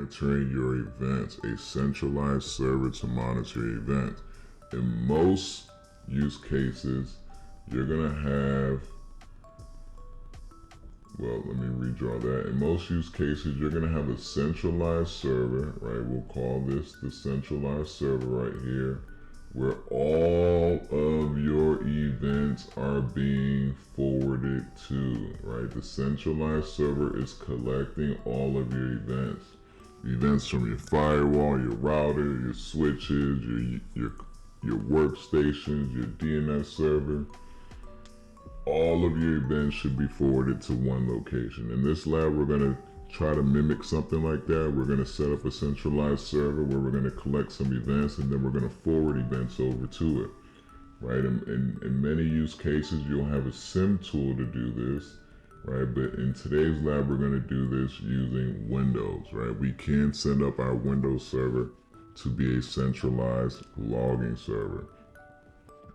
monitoring your events, a centralized server to monitor your events. In most use cases, you're gonna have, well, let me redraw that. In most use cases, you're gonna have a centralized server, right? We'll call this the centralized server right here, where all of your events are being forwarded to, right? The centralized server is collecting all of your events. Events from your firewall, your router, your switches, your workstations, your DNS server. All of your events should be forwarded to one location. In this lab, we're going to try to mimic something like that. We're going to set up a centralized server where we're going to collect some events, and then we're going to forward events over to it, right? In many use cases, you'll have a SIEM tool to do this, right? But in today's lab, we're going to do this using Windows, right? We can send up our Windows server to be a centralized logging server.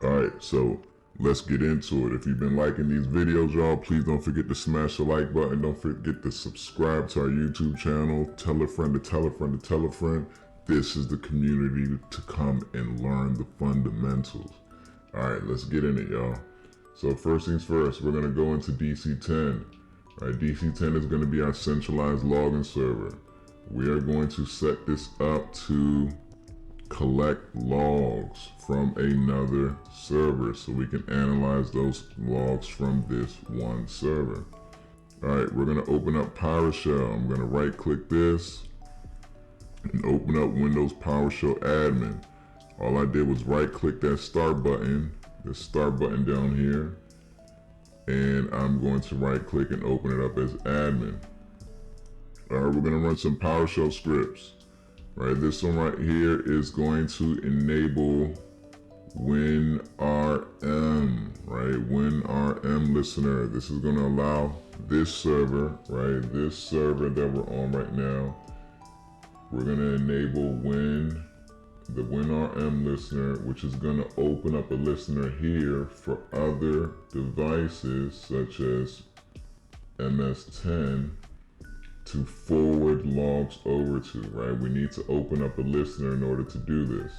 All right, so let's get into it. If you've been liking these videos, y'all, please don't forget to smash the like button. Don't forget to subscribe to our YouTube channel. Tell a friend to tell a friend to tell a friend. This is the community to come and learn the fundamentals. All right, let's get in it, y'all. So first things first, we're gonna go into DC10. All right, DC10 is gonna be our centralized login server. We are going to set this up to collect logs from another server so we can analyze those logs from this one server. All right, we're gonna open up PowerShell. I'm gonna right click this and open up Windows PowerShell admin. All I did was right click that start button, the start button down here, and I'm going to right click and open it up as admin. All right, we're gonna run some PowerShell scripts. Right, this one right here is going to enable WinRM, right? WinRM listener. This is going to allow this server, right? This server that we're on right now. We're going to enable the WinRM listener, which is going to open up a listener here for other devices such as MS-10 to forward logs over to, right? We need to open up a listener in order to do this.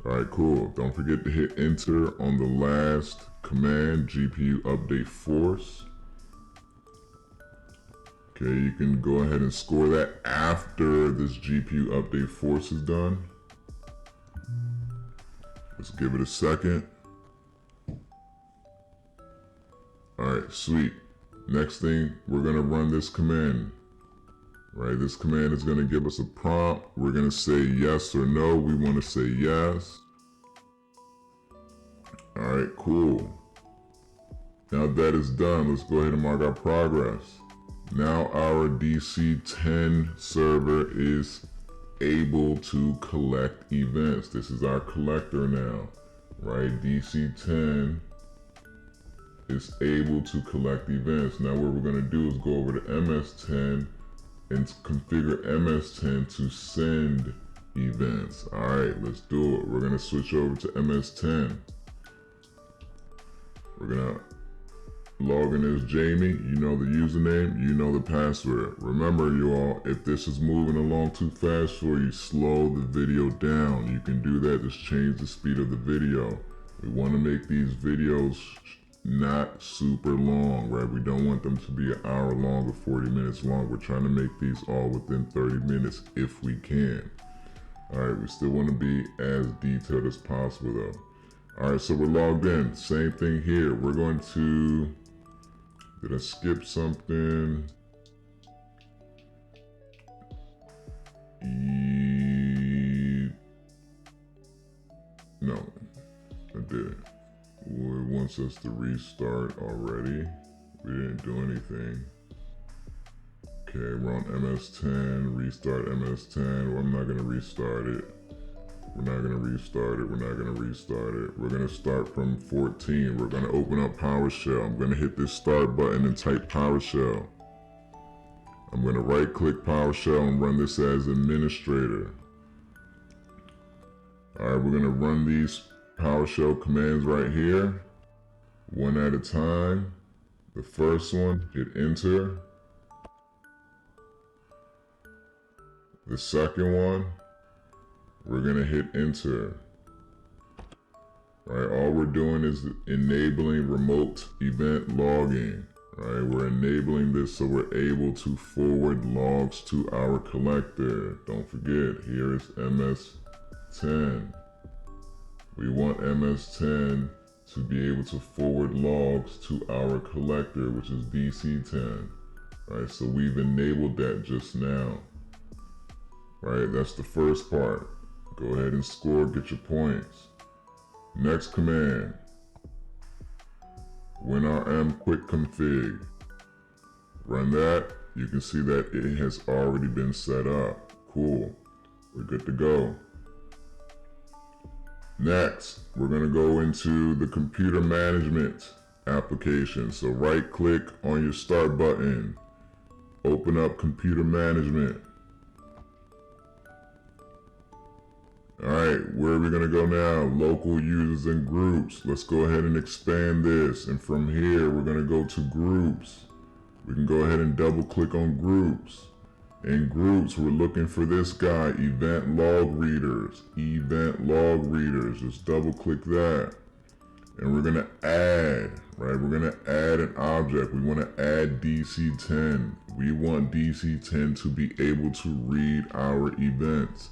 All right, cool. Don't forget to hit enter on the last command, GPU update force. Okay, you can go ahead and score that after this GPU update force is done. Let's give it a second. All right, sweet. Next thing, we're gonna run this command. Right, this command is going to give us a prompt. We're going to say yes or no. We want to say yes. All right, cool. Now that is done, let's go ahead and mark our progress. Now our DC10 server is able to collect events. This is our collector now, right? DC10 is able to collect events. Now what we're going to do is go over to MS10 and configure MS-10 to send events. All right, let's do it. We're gonna switch over to MS-10. We're gonna log in as Jamie. You know the username, you know the password. Remember, you all, if this is moving along too fast for you, slow the video down. You can do that, just change the speed of the video. We wanna make these videos not super long, right? We don't want them to be an hour long or 40 minutes long. We're trying to make these all within 30 minutes if we can. All right, we still want to be as detailed as possible though. All right, so we're logged in. Same thing here. We're going to, did I skip something? No, I didn't. Well, it wants us to restart already. We didn't do anything. Okay, we're on MS-10, restart MS-10. Well, I'm not gonna restart it. We're not gonna restart it. We're not gonna restart it. We're gonna start from 14. We're gonna open up PowerShell. I'm gonna hit this start button and type PowerShell. I'm gonna right click PowerShell and run this as administrator. All right, we're gonna run these PowerShell commands right here, one at a time. The first one, hit enter. The second one, we're going to hit enter. Right, all we're doing is enabling remote event logging. Right, we're enabling this so we're able to forward logs to our collector. Don't forget, here is MS10. We want MS10 to be able to forward logs to our collector, which is DC10. Right, so we've enabled that just now. Right, that's the first part. Go ahead and score, get your points. Next command, WinRM quick config. Run that, you can see that it has already been set up. Cool, we're good to go. Next, we're gonna go into the computer management application. So right click on your start button, open up computer management. Alright, where are we going to go now? Local users and groups. Let's go ahead and expand this. And from here, we're going to go to groups. We can go ahead and double click on groups. In groups, we're looking for this guy, event log readers. Event log readers. Just double click that. And we're going to add, right? We're going to add an object. We want to add DC10. We want DC10 to be able to read our events.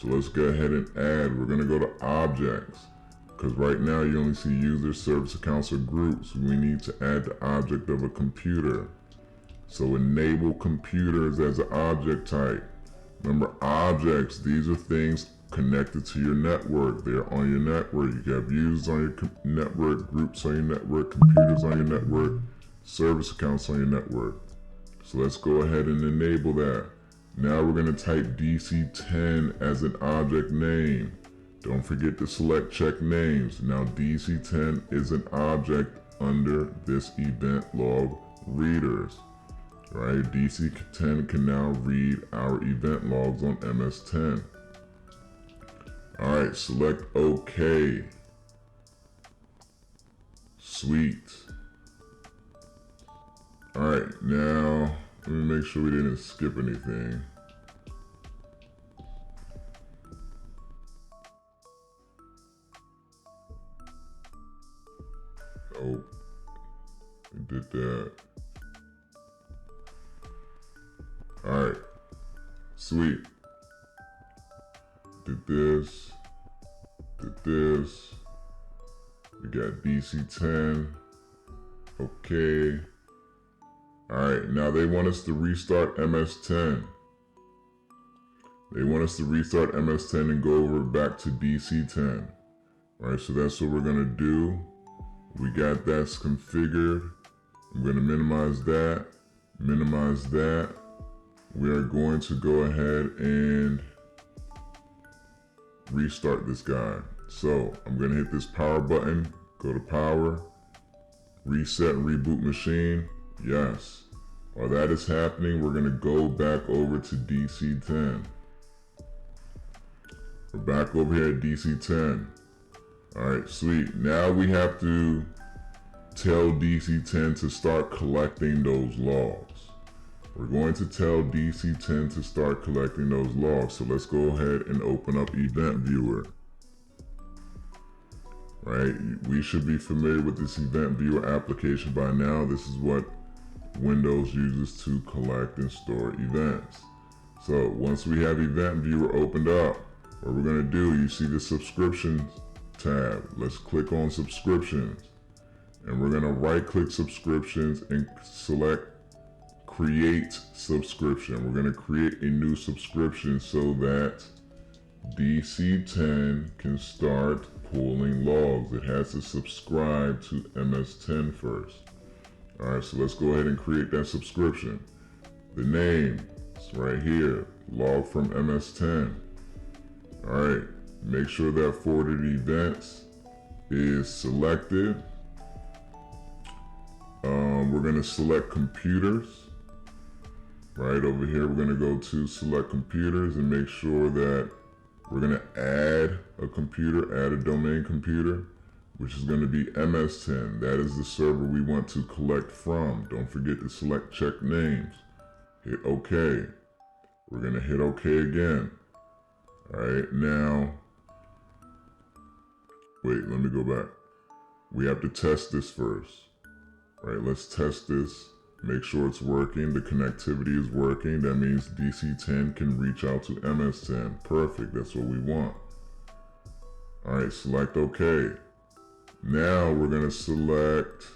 So let's go ahead and add. We're going to go to objects because right now you only see users, service accounts, or groups. We need to add the object of a computer. So enable computers as an object type. Remember, objects, these are things connected to your network. They're on your network. You have users on your network, groups on your network, computers on your network, service accounts on your network. So let's go ahead and enable that. Now we're going to type DC10 as an object name. Don't forget to select check names. Now DC10 is an object under this event log readers. Right? DC10 can now read our event logs on MS10. Alright, select OK. Sweet. Alright, now let me make sure we didn't skip anything. Oh, we did that. Alright, sweet. Did this. We got DC10. Okay. Alright, now they want us to restart MS10. They want us to restart MS10 and go over back to DC10. Alright, so that's what we're going to do. We got that configured. I'm going to minimize that. Minimize that. We are going to go ahead and restart this guy. So I'm going to hit this power button. Go to power. Reset and reboot machine. Yes. While that is happening, we're going to go back over to DC10. We're back over here at DC10. Alright, sweet. Now we have to tell DC10 to start collecting those logs. We're going to tell DC10 to start collecting those logs. So let's go ahead and open up Event Viewer. Right? We should be familiar with this Event Viewer application by now. This is what Windows uses to collect and store events. So once we have Event Viewer opened up, what we're going to do, you see the subscriptions tab. Let's click on subscriptions. And we're going to right click subscriptions and select create subscription. We're going to create a new subscription so that DC10 can start pulling logs. It has to subscribe to MS10 first. Alright, so let's go ahead and create that subscription. The name is right here, log from MS10. Alright, make sure that forwarded events is selected. We're going to select computers. Right over here, we're going to go to select computers and make sure that we're going to add a computer, add a domain computer, which is going to be MS10. That is the server we want to collect from. Don't forget to select check names. Hit OK. We're going to hit OK again. All right, now, wait, let me go back. We have to test this first. All right, let's test this. Make sure it's working. The connectivity is working. That means DC10 can reach out to MS10. Perfect, that's what we want. All right, select OK. Now we're going to select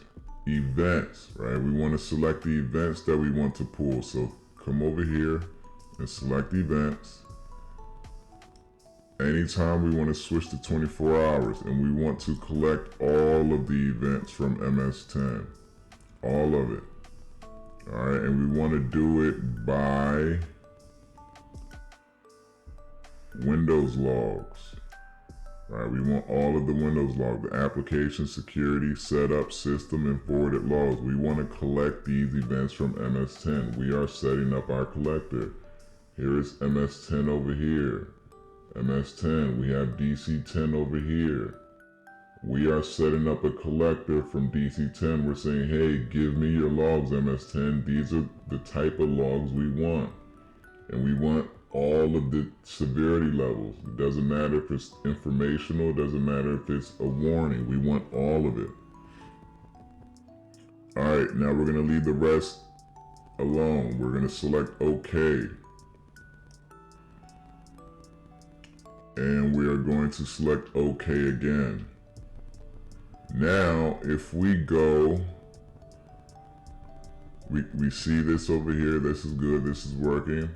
events, right? We want to select the events that we want to pull. So come over here and select events. Anytime we want to switch to 24 hours, and we want to collect all of the events from MS10, all of it. All right, and we want to do it by Windows logs. All right, we want all of the Windows logs, the application, security, setup, system, and forwarded logs. We want to collect these events from MS10. We are setting up our collector. Here is MS10 over here. MS10, we have DC10 over here. We are setting up a collector from DC10. We're saying, hey, give me your logs, MS10. These are the type of logs we want. And we want all of the severity levels. It doesn't matter if it's informational, it doesn't matter if it's a warning. We want all of it. All right, now we're gonna leave the rest alone. We're gonna select OK. And we are going to select OK again. Now, if we go, we see this over here. This is good, this is working.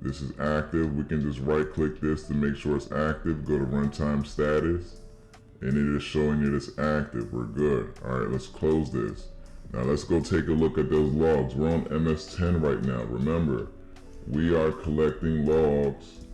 This is active. We can just right click this to make sure it's active. Go to runtime status and it is showing it it's active. We're good. All right, let's close this. Now let's go take a look at those logs. We're on MS10 right now. Remember, we are collecting logs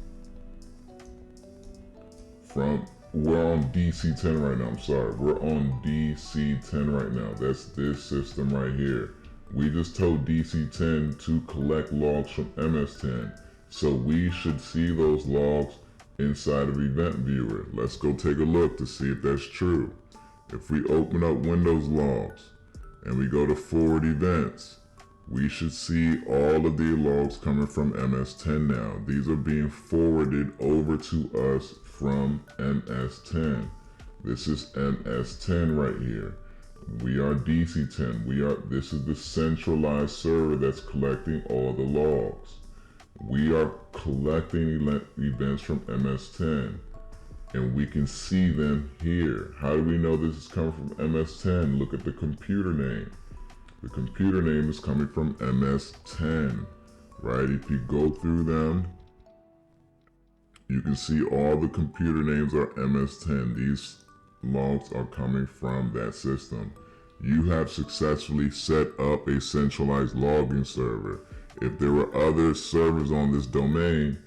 from, we're on DC10 right now. I'm sorry. We're on DC10 right now. That's this system right here. We just told DC10 to collect logs from MS10. So we should see those logs inside of Event Viewer. Let's go take a look to see if that's true. If we open up Windows Logs and we go to Forward Events, we should see all of the logs coming from MS10 now. These are being forwarded over to us from MS10. This is MS10 right here. We are DC10. This is the centralized server that's collecting all the logs. We are collecting events from MS10, and we can see them here. How do we know this is coming from MS10? Look at the computer name. The computer name is coming from MS10, right? If you go through them, you can see all the computer names are MS10. These logs are coming from that system. You have successfully set up a centralized logging server. If there were other servers on this domain,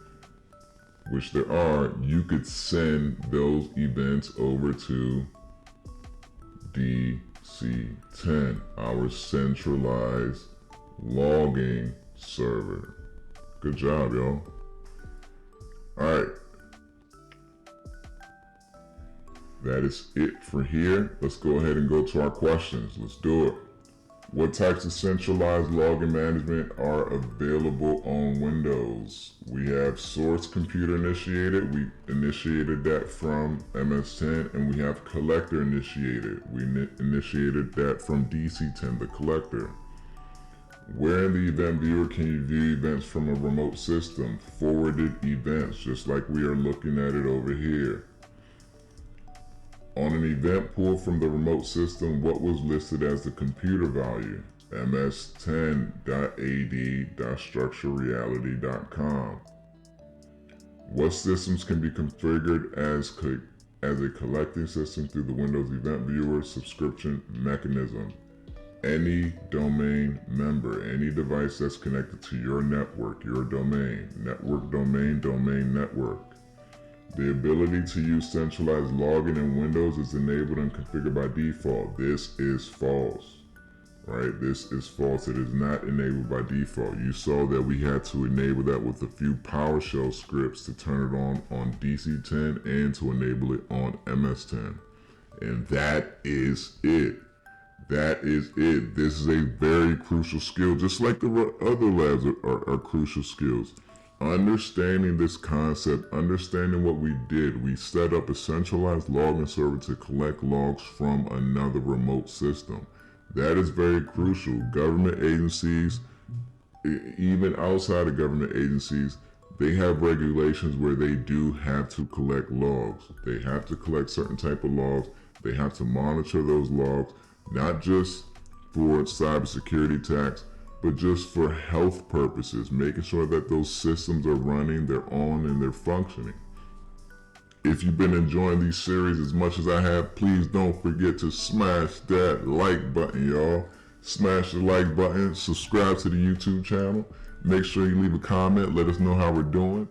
which there are, you could send those events over to DC10, our centralized logging server. Good job, y'all. All right. That is it for here. Let's go ahead and go to our questions. Let's do it. What types of centralized logging management are available on Windows? We have source computer initiated. We initiated that from MS10, and we have collector initiated. We initiated that from DC10, the collector. Where in the event viewer can you view events from a remote system? Forwarded events, just like we are looking at it over here. On an event pulled from the remote system, what was listed as the computer value? ms10.ad.structurereality.com. What systems can be configured as a collecting system through the Windows Event Viewer subscription mechanism? Any domain member, any device that's connected to your network, your domain, network domain, domain network. The ability to use centralized logging in Windows is enabled and configured by default. This is false, right? This is false. It is not enabled by default. You saw that we had to enable that with a few PowerShell scripts to turn it on DC10 and to enable it on MS10. And that is it. That is it. This is a very crucial skill, just like the other labs are crucial skills. understanding this concept, understanding what we did, we set up a centralized logging server to collect logs from another remote system. That is very crucial. Government agencies, even outside of government agencies, they have regulations where they do have to collect logs. They have to collect certain type of logs. They have to monitor those logs, not just for cybersecurity attacks, but just for health purposes, making sure that those systems are running, they're on, and they're functioning. If you've been enjoying these series as much as I have, please don't forget to smash that like button, y'all. Smash the like button, subscribe to the YouTube channel. Make sure you leave a comment, let us know how we're doing.